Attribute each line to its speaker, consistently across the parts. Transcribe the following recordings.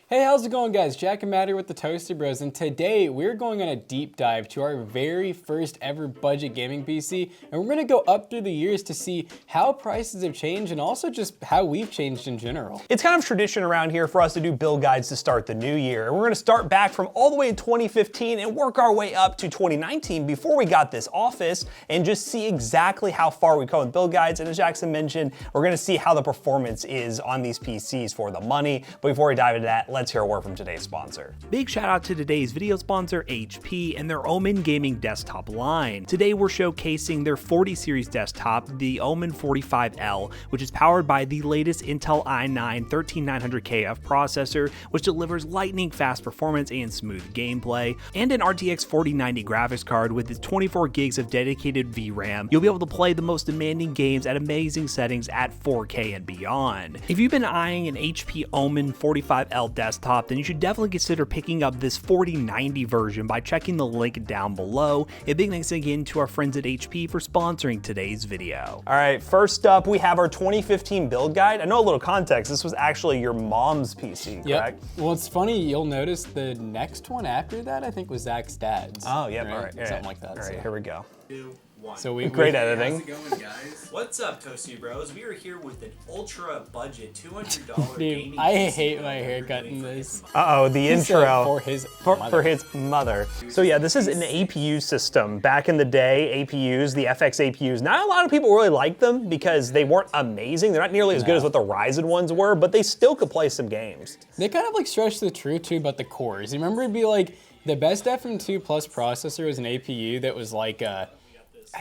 Speaker 1: Hey, how's it going, guys? Jack and Matt here with the Toasty Bros, and today we're going on a deep dive to our very first ever budget gaming PC, and we're gonna go up through the years to see how prices have changed and also just how we've changed in general.
Speaker 2: It's kind of tradition around here for us to do build guides to start the new year, and we're gonna start back from all the way in 2015 and work our way up to 2019 before we got this office and just see exactly how far we've come with build guides. And as Jackson mentioned, we're gonna see how the performance is on these PCs for the money. But before we dive into that, let's hear a word from today's sponsor.
Speaker 3: Big shout out to today's video sponsor, HP, and their Omen gaming desktop line. Today we're showcasing their 40 series desktop, the Omen 45L, which is powered by the latest Intel i9 13900KF processor, which delivers lightning fast performance and smooth gameplay, and an RTX 4090 graphics card with its 24 gigs of dedicated VRAM. You'll be able to play the most demanding games at amazing settings at 4K and beyond. If you've been eyeing an HP Omen 45L desktop, then you should definitely consider picking up this 4090 version by checking the link down below. A big thanks again to our friends at HP for sponsoring today's video.
Speaker 2: All right, first up, we have our 2015 build guide. I know a little context. This was actually your mom's PC, correct?
Speaker 1: Yep. Well, it's funny, you'll notice the next one after that, I think, was Zach's dad's.
Speaker 2: Oh, yeah,
Speaker 1: right?
Speaker 2: all right.
Speaker 1: Something like that.
Speaker 2: All right, here we go.
Speaker 4: 2, 1.
Speaker 1: So
Speaker 2: Great editing.
Speaker 4: How's it going, guys? What's up, Toasty Bros? We are here with an ultra budget $200
Speaker 1: Dude,
Speaker 4: gaming
Speaker 1: I
Speaker 4: PC
Speaker 1: hate
Speaker 4: build
Speaker 1: my
Speaker 4: that we're
Speaker 1: haircut
Speaker 4: doing
Speaker 1: in
Speaker 4: for
Speaker 1: this.
Speaker 4: this month.
Speaker 2: Uh-oh, the intro.
Speaker 1: For his
Speaker 2: For his mother. So yeah, this is an APU system. Back in the day, APUs, the FX APUs, not a lot of people really liked them because they weren't amazing. They're not nearly as good as what the Ryzen ones were, but they still could play some games.
Speaker 1: They kind of like stretch the truth too about the cores. You remember it'd be like, the best FM2 Plus processor was an APU that was like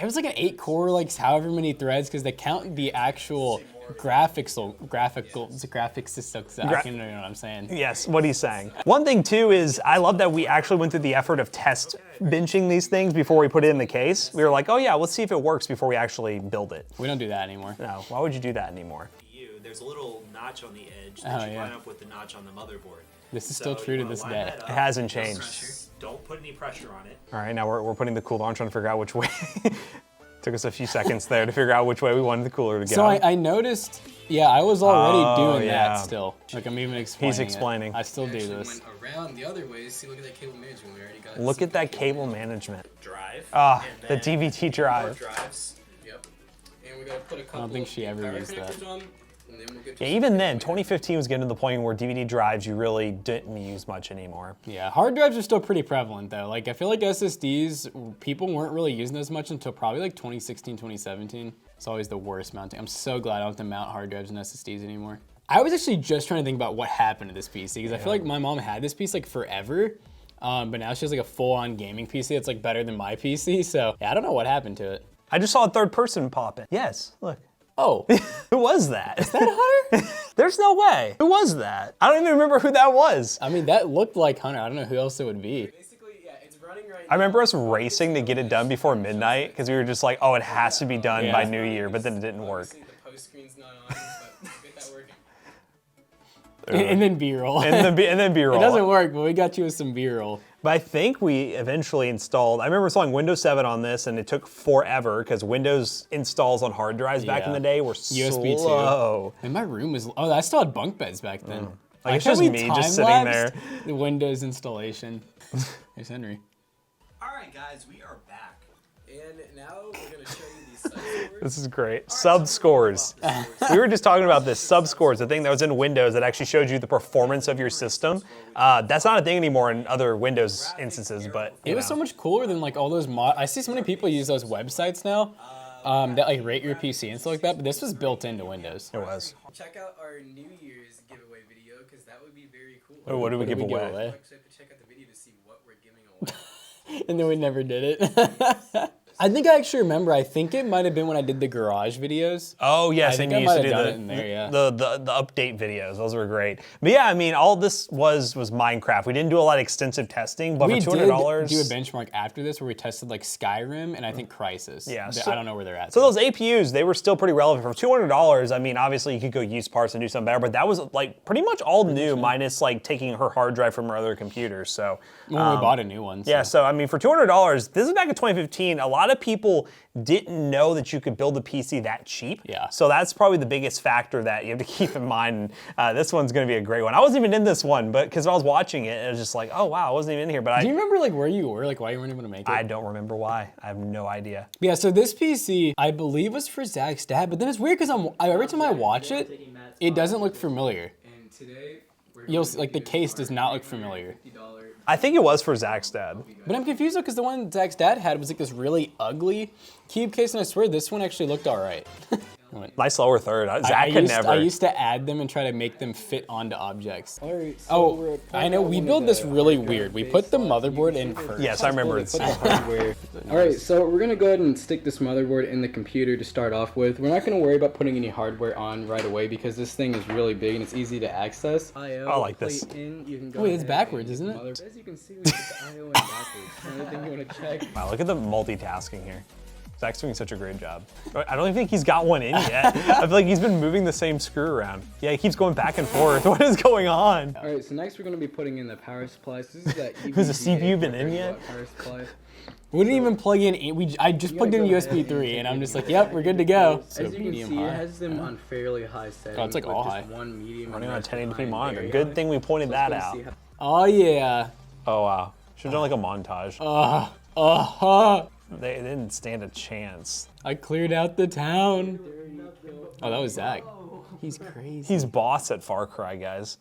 Speaker 1: it was like an 8-core, like however many threads, because they count the actual graphics. I don't know what I'm saying.
Speaker 2: Yes, what he's saying. One thing too is I love that we actually went through the effort of test benching these things before we put it in the case. We were like, oh yeah, let's see if it works before we actually build it.
Speaker 1: We don't do that anymore.
Speaker 2: No, why would you do that anymore?
Speaker 4: There's a little notch on the edge that
Speaker 1: Oh,
Speaker 4: you
Speaker 1: yeah.
Speaker 4: line up with the notch on the motherboard.
Speaker 1: This is still true to this day.
Speaker 2: It hasn't
Speaker 4: No
Speaker 2: changed.
Speaker 4: pressure. Don't put any pressure on it.
Speaker 2: All right, now we're putting the cooler on, trying to figure out which way. Took us a few seconds there to figure out which way we wanted the cooler to go.
Speaker 1: So I noticed, yeah, I was already doing
Speaker 2: yeah.
Speaker 1: that still. Like I'm even explaining
Speaker 2: He's explaining.
Speaker 1: I still do
Speaker 5: Actually
Speaker 1: this.
Speaker 5: went around the other way. See, look at that cable management. We already got.
Speaker 2: Look at that cable management.
Speaker 4: Drive.
Speaker 2: Ah,
Speaker 4: and
Speaker 2: the
Speaker 4: then
Speaker 2: DVD
Speaker 4: more
Speaker 2: drive.
Speaker 4: drives.
Speaker 5: Yep. And we gotta put a couple.
Speaker 1: think she
Speaker 5: of
Speaker 1: ever
Speaker 5: power
Speaker 1: used that.
Speaker 5: connectors on, and then we'll get
Speaker 2: Yeah, even then, 2015 was getting to the point where DVD drives you really didn't use much anymore.
Speaker 1: Yeah, hard drives are still pretty prevalent though. Like I feel like SSDs, people weren't really using as much until probably like 2016, 2017. It's always the worst mounting. I'm so glad I don't have to mount hard drives and SSDs anymore. I was actually just trying to think about what happened to this PC because I feel like my mom had this piece like forever, but now she has like a full-on gaming PC that's like better than my PC. So yeah, I don't know what happened to it.
Speaker 2: I just saw a third person pop in. Yes, look.
Speaker 1: Oh,
Speaker 2: Who was that?
Speaker 1: is that Hunter?
Speaker 2: There's no way. Who was that? I don't even remember who that was.
Speaker 1: I mean, that looked like Hunter. I don't know who else it would be.
Speaker 5: Basically, yeah, it's running right
Speaker 2: I remember us racing to get it done before midnight because we were just like, oh, it has to be done by
Speaker 1: Yeah.
Speaker 2: New Year, but then it didn't work.
Speaker 5: Obviously, the post screen's not on, but we'll get that working.
Speaker 1: And then B-roll.
Speaker 2: And then B-roll.
Speaker 1: It doesn't work, but we got you with some B-roll.
Speaker 2: But I think we eventually installed, I remember installing Windows 7 on this and it took forever because Windows installs on hard drives back in
Speaker 1: Yeah.
Speaker 2: the day were
Speaker 1: USB 2.
Speaker 2: slow.
Speaker 1: And my room was, oh, I still had bunk beds back then.
Speaker 2: Like, it's
Speaker 1: how
Speaker 2: just
Speaker 1: we
Speaker 2: me just sitting there.
Speaker 1: time-lapsed The Windows installation. There's Henry.
Speaker 4: All right, guys, we are back.
Speaker 5: And now we're gonna show you these sub scores.
Speaker 2: This is great. Sub scores. We were just talking about this. Sub scores, the thing that was in Windows that actually showed you the performance of your system. That's not a thing anymore in other Windows instances, but
Speaker 1: It was so much cooler than like all those I see so many people use those websites now that like rate your PC and stuff like that, but this was built into Windows.
Speaker 2: it was.
Speaker 5: Check out our New Year's giveaway video because that would be very cool.
Speaker 2: Oh, what did we give
Speaker 1: give
Speaker 2: away?
Speaker 1: away?
Speaker 5: Actually, have to check out the video to see what we're giving away.
Speaker 1: And then we never did it. I think I actually remember. I think it might have been when I did the garage videos.
Speaker 2: Oh yes,
Speaker 1: I think
Speaker 2: and
Speaker 1: I
Speaker 2: you
Speaker 1: might
Speaker 2: used to
Speaker 1: have
Speaker 2: do
Speaker 1: done it in there, yeah.
Speaker 2: the update videos. Those were great. But yeah, I mean, all this was Minecraft. We didn't do a lot of extensive testing, but
Speaker 1: We
Speaker 2: for
Speaker 1: did
Speaker 2: $200,
Speaker 1: do a benchmark after this where we tested like Skyrim and I think Crysis.
Speaker 2: Yeah,
Speaker 1: I don't know where they're at.
Speaker 2: So those APUs, they were still pretty relevant. For $200, I mean, obviously you could go use parts and do something better, but that was like pretty much all new, minus like taking her hard drive from her other computers. So
Speaker 1: when we bought a new one.
Speaker 2: yeah, so I mean, for $200, this is back in 2015. A lot lot of people didn't know that you could build a PC that cheap.
Speaker 1: Yeah.
Speaker 2: So that's probably the biggest factor that you have to keep in mind. This one's going to be a great one. I wasn't even in this one, but because I was watching it, it was just like, oh wow, I wasn't even in here. But
Speaker 1: Do you remember like where you were, like why you weren't able to make it?
Speaker 2: I don't remember why. I have no idea.
Speaker 1: Yeah, so this PC, I believe was for Zach's dad, but then it's weird because every time I watch it, it doesn't look familiar.
Speaker 5: And today, we're
Speaker 1: You'll see, like the case does not look familiar.
Speaker 5: $50.
Speaker 2: I think it was for Zach's dad.
Speaker 1: But I'm confused though because the one Zach's dad had was like this really ugly cube case, and I swear this one actually looked all right.
Speaker 2: Nice lower third. Zach could never.
Speaker 1: I used to add them and try to make them fit onto objects. Oh, I know, we built this really weird. We put the motherboard in first.
Speaker 2: Yes, I remember it.
Speaker 5: All right, so we're gonna go ahead and stick this motherboard in the computer to start off with. We're not gonna worry about putting any hardware on right away because this thing is really big and it's easy to access.
Speaker 2: I like this.
Speaker 1: Wait, it's backwards, isn't it?
Speaker 5: As you can see, we put the IO in backwards. Anything you wanna check?
Speaker 2: Wow, look at the multitasking here. Zach's doing such a great job. I don't even think he's got one in yet. I feel like he's been moving the same screw around. Yeah, he keeps going back and forth. What is going on?
Speaker 5: All right, so next we're gonna be putting in the power supply. So this is that
Speaker 2: Has the CPU been in yet?
Speaker 5: Power supply.
Speaker 1: We didn't even plug in. I just plugged in USB 3, and I'm just like, yep, we're good to go. So
Speaker 5: As you can
Speaker 1: medium
Speaker 5: see,
Speaker 1: high.
Speaker 5: it has them on fairly high settings.
Speaker 1: it's like
Speaker 5: with
Speaker 1: all
Speaker 5: just
Speaker 1: high.
Speaker 5: One medium
Speaker 2: Running
Speaker 5: and
Speaker 2: on a
Speaker 5: rest of
Speaker 2: 1080p
Speaker 5: mine
Speaker 2: monitor.
Speaker 5: very
Speaker 2: Good
Speaker 5: high.
Speaker 2: thing we pointed that
Speaker 5: Let's
Speaker 2: out.
Speaker 5: see how-
Speaker 1: Oh yeah.
Speaker 2: Oh wow. Should have done like a montage. They didn't stand a chance.
Speaker 1: I cleared out the town. Oh, that was Zach. He's crazy.
Speaker 2: He's boss at Far Cry, guys.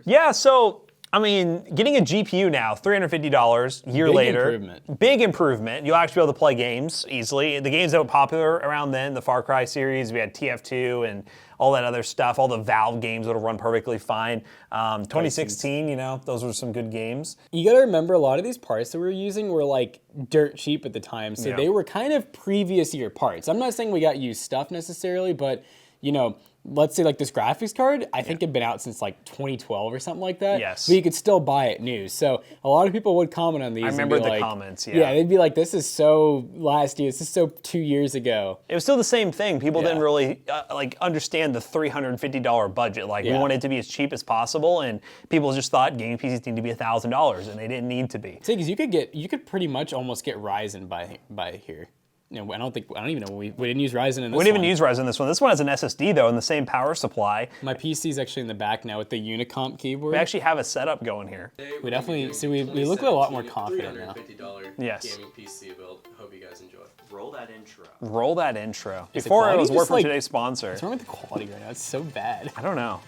Speaker 2: Yeah, so, I mean, getting a GPU now, $350 year
Speaker 1: Big
Speaker 2: later.
Speaker 1: improvement.
Speaker 2: Big improvement. You'll actually be able to play games easily. The games that were popular around then, the Far Cry series, we had TF2 and all that other stuff, all the Valve games that'll run perfectly fine. 2016, you know, those were some good games.
Speaker 1: You gotta remember, a lot of these parts that we were using were like dirt cheap at the time, so
Speaker 2: Yeah.
Speaker 1: they were kind of previous year parts. I'm not saying we got used stuff necessarily, but you know, let's say like this graphics card, I think it'd been out since like 2012 or something like that.
Speaker 2: Yes.
Speaker 1: But you could still buy it new. So a lot of people would comment on these.
Speaker 2: I
Speaker 1: and
Speaker 2: remember
Speaker 1: be
Speaker 2: the
Speaker 1: like,
Speaker 2: comments, yeah.
Speaker 1: Yeah, they'd be like, this is so last year, this is so 2 years ago.
Speaker 2: It was still the same thing. People
Speaker 1: Yeah.
Speaker 2: didn't really like understand the $350 budget. Like we
Speaker 1: Yeah.
Speaker 2: wanted it to be as cheap as possible, and people just thought gaming PCs need to be $1,000, and they didn't need to be.
Speaker 1: See, because you could pretty much almost get Ryzen by here. You know, I don't even know, we didn't use Ryzen in this
Speaker 2: We didn't
Speaker 1: one.
Speaker 2: even use Ryzen in this one. This one has an SSD though, and the same power supply.
Speaker 1: My PC's actually in the back now with the Unicomp keyboard.
Speaker 2: We actually have a setup going here.
Speaker 1: We definitely, see, we look a lot more confident now.
Speaker 6: $350
Speaker 2: Yes.
Speaker 6: gaming PC build. Hope you guys enjoy.
Speaker 4: Roll that intro.
Speaker 2: Roll that intro.
Speaker 1: the
Speaker 2: Before it
Speaker 1: quality
Speaker 2: was
Speaker 1: just,
Speaker 2: word from
Speaker 1: like-
Speaker 2: today's sponsor.
Speaker 1: What's wrong with the quality right now? It's so bad.
Speaker 2: I don't know.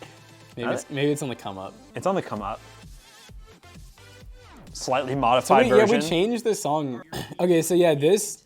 Speaker 1: Maybe it's on the come up.
Speaker 2: It's on the come up. Slightly
Speaker 1: So
Speaker 2: modified
Speaker 1: yeah,
Speaker 2: version.
Speaker 1: we changed the song. Okay, so yeah, this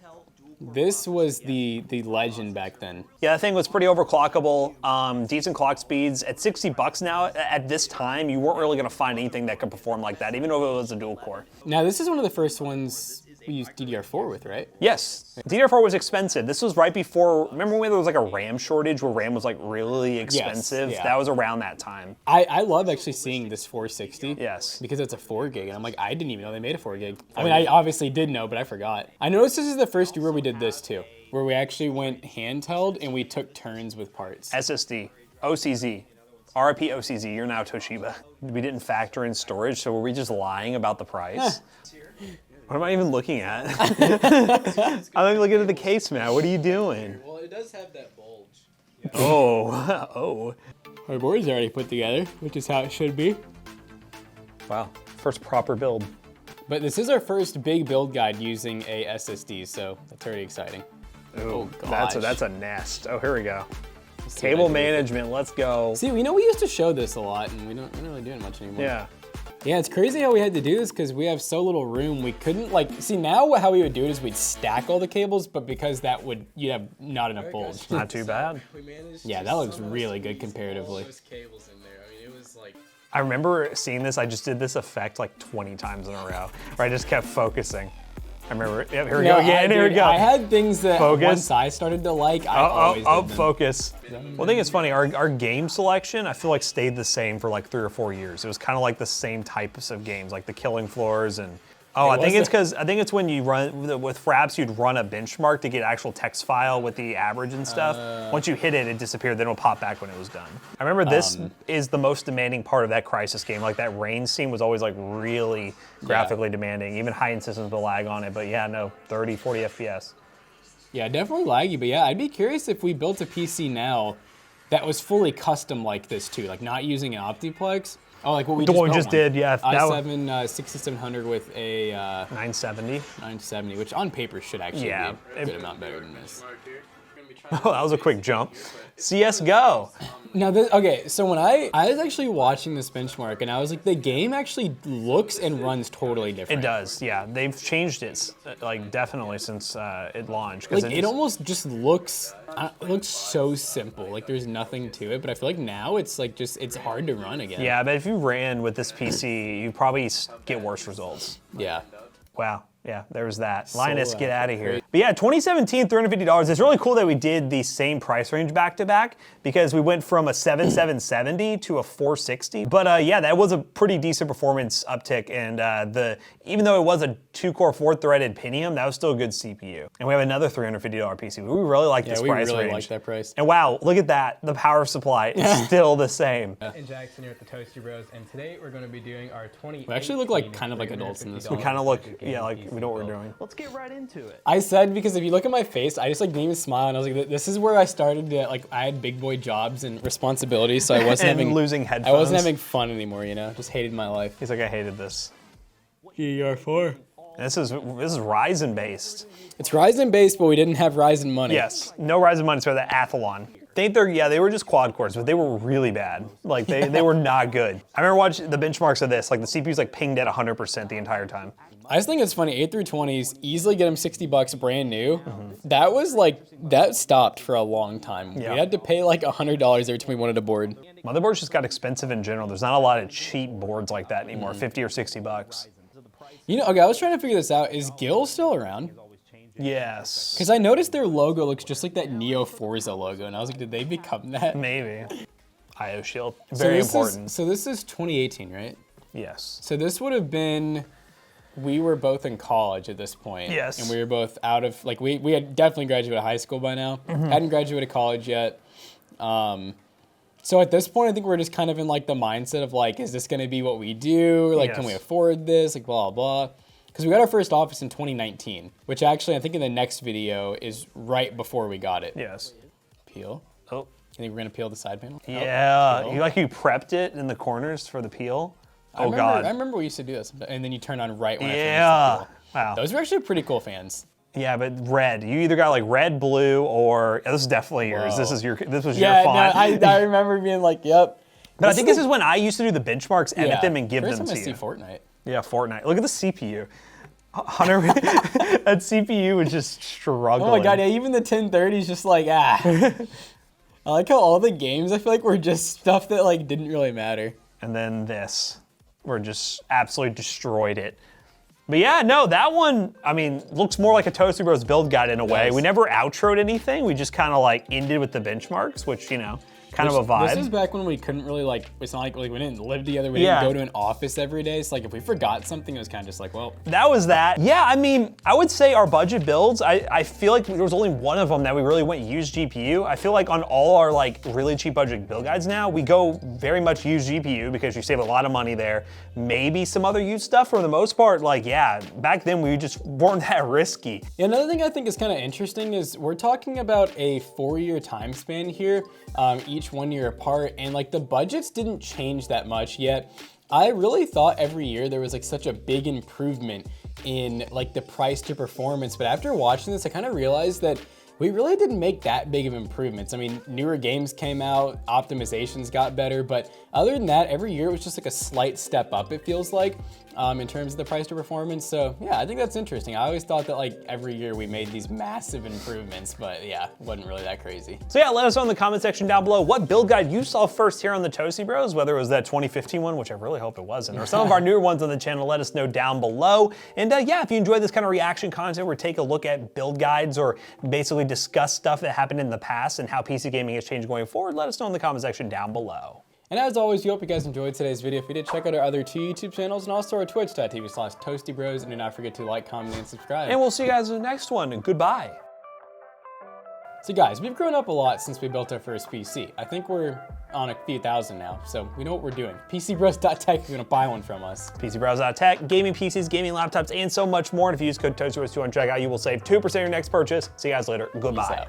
Speaker 1: was the legend back then.
Speaker 2: Yeah, that thing was pretty overclockable. Decent clock speeds. At $60 now, at this time, you weren't really gonna find anything that could perform like that, even though it was a dual core.
Speaker 1: Now this is one of the first ones we used DDR4 with, right?
Speaker 2: Yes, DDR4 was expensive. This was right before, remember when there was like a RAM shortage where RAM was like really expensive?
Speaker 1: yeah.
Speaker 2: That was around that time.
Speaker 1: I love actually seeing this 460.
Speaker 2: Yes.
Speaker 1: Because it's a 4 gig, and I'm like, I didn't even know they made a 4 gig. I mean, I obviously did know, but I forgot. I noticed this is the first year where we did this too, where we actually went handheld and we took turns with parts.
Speaker 2: SSD, OCZ, RIP OCZ, you're now Toshiba. We didn't factor in storage, so were we just lying about the price? What am I even looking at? I'm looking at the case, man. What are you doing?
Speaker 5: Well, it does have that bulge.
Speaker 2: Oh,
Speaker 1: Our board's already put together, which is how it should be.
Speaker 2: wow. First proper build.
Speaker 1: But this is our first big build guide using a SSD, so that's already exciting. Oh gosh.
Speaker 2: That's a nest. Oh, here we go.
Speaker 1: Let's see
Speaker 2: Cable
Speaker 1: what I do.
Speaker 2: management, let's go.
Speaker 1: See, we know we used to show this a lot, and we're not really doing much anymore.
Speaker 2: Yeah.
Speaker 1: Yeah, it's crazy how we had to do this because we have so little room. We couldn't see now how we would do it is we'd stack all the cables, but because you'd have not enough bulge.
Speaker 2: Not too bad.
Speaker 5: We managed.
Speaker 1: Yeah,
Speaker 5: to
Speaker 1: that looks
Speaker 5: somehow
Speaker 1: really good
Speaker 5: squeeze
Speaker 1: comparatively.
Speaker 5: all those cables in there. I mean, it was like.
Speaker 2: I remember seeing this. I just did this effect like 20 times in a row, where I just kept focusing. I remember, yep, here we go again, here we go.
Speaker 1: I had things that
Speaker 2: Focus.
Speaker 1: once I started to like, I always did them.
Speaker 2: Focus. Well, I think it's funny, our game selection, I feel like stayed the same for like 3 or 4 years. It was kind of like the same types of games, like the Killing Floors and, I think it's when you run, with Fraps, you'd run a benchmark to get actual text file with the average and stuff. Once you hit it, it disappeared, then it'll pop back when it was done. I remember this is the most demanding part of that Crysis game. Like that rain scene was always like really graphically demanding. Even high-end systems will lag on it, but yeah, no, 30, 40 FPS.
Speaker 1: Yeah, definitely laggy, but yeah, I'd be curious if we built a PC now that was fully custom like this too, like not using an Optiplex. Oh, like what we
Speaker 2: The
Speaker 1: just
Speaker 2: one we
Speaker 1: built
Speaker 2: just did, yeah.
Speaker 1: i7 6700 with a
Speaker 2: 970.
Speaker 1: 970, which on paper should actually
Speaker 2: Yeah.
Speaker 1: be a good amount better than this.
Speaker 2: Oh, that was a quick jump. CSGO.
Speaker 1: Now, okay, so when I was actually watching this benchmark, and I was like, the game actually looks and runs totally different.
Speaker 2: It does, yeah. They've changed it, like, definitely since it launched.
Speaker 1: Like, it almost just looks, it looks so simple. Like, there's nothing to it, but I feel like now it's like just, it's hard to run again.
Speaker 2: Yeah, but if you ran with this PC, you'd probably get worse results.
Speaker 1: Yeah.
Speaker 2: Wow. Yeah, there was that. Linus, get out of here.
Speaker 1: great.
Speaker 2: But yeah, 2017, $350. It's really cool that we did the same price range back to back because we went from a 7770 to a 460. But yeah, that was a pretty decent performance uptick. And even though it was a 2-core 4-threaded Pentium, that was still a good CPU. And we have another $350 PC. We really like this
Speaker 1: we
Speaker 2: price
Speaker 1: really
Speaker 2: range.
Speaker 1: like that price.
Speaker 2: And wow, look at that. The power supply is still the same.
Speaker 5: And Jackson here at the Toasty Bros, and today we're going to be doing our 20.
Speaker 1: We actually look like kind of like adults in this
Speaker 2: We
Speaker 1: one.
Speaker 2: kind of look, yeah, like we know what we're doing.
Speaker 3: Let's get right into it.
Speaker 1: I said, because if you look at my face, I just like didn't even smile, and I was like, this is where I started to, like, I had big boy jobs and responsibilities, so I wasn't
Speaker 2: And
Speaker 1: having
Speaker 2: losing headphones.
Speaker 1: I wasn't having fun anymore, you know, just hated my life.
Speaker 2: He's like, I hated this.
Speaker 1: DDR4.
Speaker 2: This is Ryzen based.
Speaker 1: It's Ryzen based, but we didn't have Ryzen money.
Speaker 2: Yes, no Ryzen money for the Athlon. They were just quad cores, but they were really bad. Like they were not good. I remember watching the benchmarks of this, like the CPU's like pinged at 100% the entire time.
Speaker 1: I just think it's funny, 8-20s, easily get them $60 brand new. That was like, that stopped for a long time.
Speaker 2: Yeah.
Speaker 1: We had to pay like $100 every time we wanted a board.
Speaker 2: Motherboards just got expensive in general. There's not a lot of cheap boards like that anymore, 50 or 60 bucks.
Speaker 1: You know, okay, I was trying to figure this out. Is Gil still around?
Speaker 2: Yes.
Speaker 1: Because I noticed their logo looks just like that Neo Forza logo, and I was like, did they become that?
Speaker 2: Maybe. IO Shield, very important.
Speaker 1: So this is 2018, right?
Speaker 2: Yes.
Speaker 1: So this would have been, we were both in college at this point.
Speaker 2: Yes.
Speaker 1: And we were both out of, like, we had definitely graduated high school by now. Hadn't graduated college yet. So at this point, I think we're just kind of in like the mindset of like, is this going to be what we do? Like, can we
Speaker 2: Yes.
Speaker 1: afford this? Like, blah, blah. Because we got our first office in 2019, which actually I think in the next video is right before we got it.
Speaker 2: Yes.
Speaker 1: Peel.
Speaker 2: Oh.
Speaker 1: You think we're going to peel the side panel?
Speaker 2: Yeah.
Speaker 1: peel.
Speaker 2: You prepped it in the corners for the peel.
Speaker 1: I
Speaker 2: Oh
Speaker 1: remember,
Speaker 2: God.
Speaker 1: I remember we used to do this, and then you turn on right when I
Speaker 2: Yeah.
Speaker 1: finished the peel.
Speaker 2: Wow.
Speaker 1: Those were actually pretty cool fans.
Speaker 2: Yeah, but red. You either got like red, blue, or this is definitely yours.
Speaker 1: Whoa.
Speaker 2: This was your
Speaker 1: Yeah, no,
Speaker 2: font.
Speaker 1: I remember being like, yep.
Speaker 2: But I think this is when I used to do the benchmarks, edit them, and give
Speaker 1: First
Speaker 2: them
Speaker 1: time
Speaker 2: to
Speaker 1: I see
Speaker 2: you.
Speaker 1: Fortnite.
Speaker 2: Yeah, Fortnite. Look at the CPU. Hunter, that CPU was just struggling.
Speaker 1: Oh my god, yeah, even the 1030 is just like, ah. I like how all the games, I feel like, were just stuff that like didn't really matter.
Speaker 2: And then this, we're just absolutely destroyed it. But yeah, no, that one, I mean, looks more like a Toasty Bros build guide in a way.
Speaker 1: does.
Speaker 2: We never outroed anything. We just kind of like ended with the benchmarks, which, you know, kind of a vibe.
Speaker 1: This is back when we couldn't really like, it's not like we didn't live together, we
Speaker 2: Yeah.
Speaker 1: didn't go to an office every day. So like if we forgot something, it was kind of just like, well,
Speaker 2: That was that. Yeah, I mean, I would say our budget builds, I feel like there was only one of them that we really went use GPU. I feel like on all our like really cheap budget build guides now, we go very much use GPU because you save a lot of money there. Maybe some other use stuff. For the most part, like, yeah, back then we just weren't that risky.
Speaker 1: Yeah, another thing I think is kind of interesting is we're talking about a 4-year time span here, each 1 year apart, and like the budgets didn't change that much yet. I really thought every year there was like such a big improvement in like the price to performance, but after watching this, I kind of realized that we really didn't make that big of improvements. I mean, newer games came out, optimizations got better, but other than that, every year it was just like a slight step up, it feels like, in terms of the price to performance. So yeah, I think that's interesting. I always thought that like every year we made these massive improvements, but yeah, it wasn't really that crazy.
Speaker 2: So yeah, let us know in the comment section down below what build guide you saw first here on the Toasty Bros, whether it was that 2015 one, which I really hope it wasn't, or some of our newer ones on the channel. Let us know down below. And yeah, if you enjoyed this kind of reaction content where we take a look at build guides or basically discuss stuff that happened in the past and how PC gaming has changed going forward, let us know in the comment section down below.
Speaker 1: And as always, we hope you guys enjoyed today's video. If you did, check out our other 2 YouTube channels and also our twitch.tv/ToastyBros. And do not forget to like, comment, and subscribe.
Speaker 2: And we'll see you guys in the next one. Goodbye.
Speaker 1: So guys, we've grown up a lot since we built our first PC. I think we're on a few thousand now, so we know what we're doing. PCBros.tech if you're gonna buy one from us.
Speaker 2: PCBros.tech, gaming PCs, gaming laptops, and so much more. And if you use code TOASTYBROS2 on checkout, you will save 2% of your next purchase. See you guys later. Goodbye.
Speaker 1: Peace out.